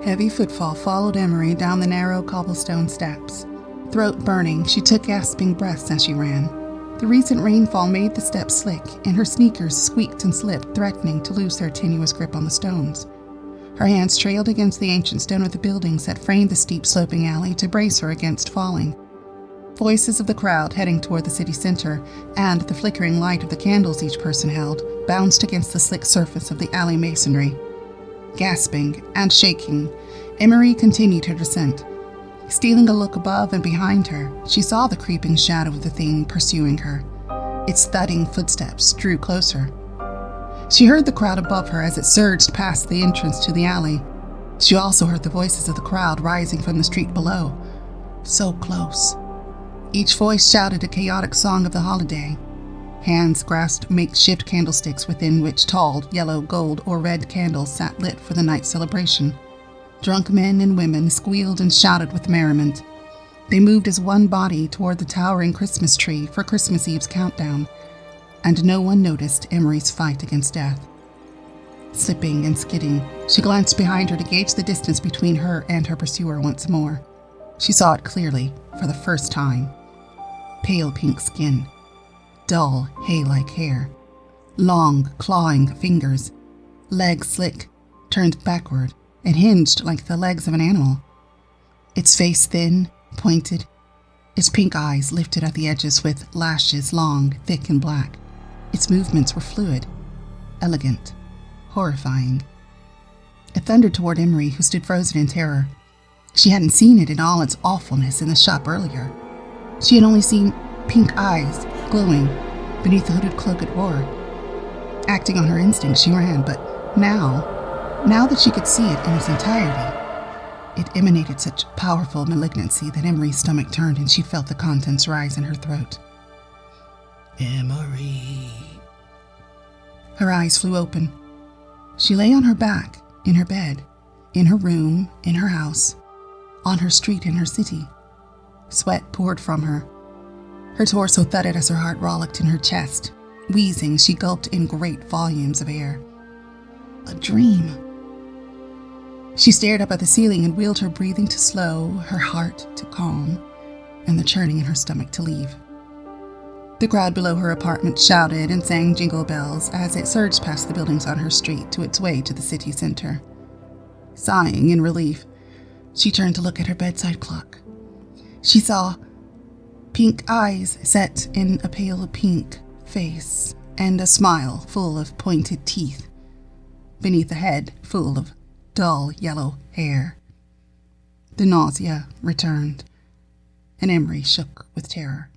Heavy footfall followed Emery down the narrow cobblestone steps. Throat burning, she took gasping breaths as she ran. The recent rainfall made the steps slick, and her sneakers squeaked and slipped, threatening to lose their tenuous grip on the stones. Her hands trailed against the ancient stone of the buildings that framed the steep sloping alley to brace her against falling. Voices of the crowd heading toward the city center, and the flickering light of the candles each person held, bounced against the slick surface of the alley masonry. Gasping and shaking, Emery continued her descent. Stealing a look above and behind her, she saw the creeping shadow of the thing pursuing her. Its thudding footsteps drew closer. She heard the crowd above her as it surged past the entrance to the alley. She also heard the voices of the crowd rising from the street below. So close. Each voice shouted a chaotic song of the holiday. Hands grasped makeshift candlesticks within which tall, yellow, gold, or red candles sat lit for the night's celebration. Drunk men and women squealed and shouted with merriment. They moved as one body toward the towering Christmas tree for Christmas Eve's countdown, and no one noticed Emery's fight against death. Slipping and skidding, she glanced behind her to gauge the distance between her and her pursuer once more. She saw it clearly, for the first time. Pale pink skin. Dull, hay-like hair, long, clawing fingers, legs slick, turned backward, and hinged like the legs of an animal. Its face thin, pointed, its pink eyes lifted at the edges with lashes long, thick, and black. Its movements were fluid, elegant, horrifying. It thundered toward Emery, who stood frozen in terror. She hadn't seen it in all its awfulness in the shop earlier. She had only seen pink eyes glowing beneath the hooded cloak it wore. Acting on her instinct, she ran, but now that she could see it in its entirety, it emanated such powerful malignancy that Emery's stomach turned and she felt the contents rise in her throat. Emery. Her eyes flew open. She lay on her back, in her bed, in her room, in her house, on her street in her city. Sweat poured from her. Her torso thudded as her heart rollicked in her chest. Wheezing, she gulped in great volumes of air. A dream. She stared up at the ceiling and willed her breathing to slow, her heart to calm, and the churning in her stomach to leave. The crowd below her apartment shouted and sang jingle bells as it surged past the buildings on her street to its way to the city center. Sighing in relief, she turned to look at her bedside clock. She saw pink eyes set in a pale pink face, and a smile full of pointed teeth, beneath a head full of dull yellow hair. The nausea returned, and Emery shook with terror.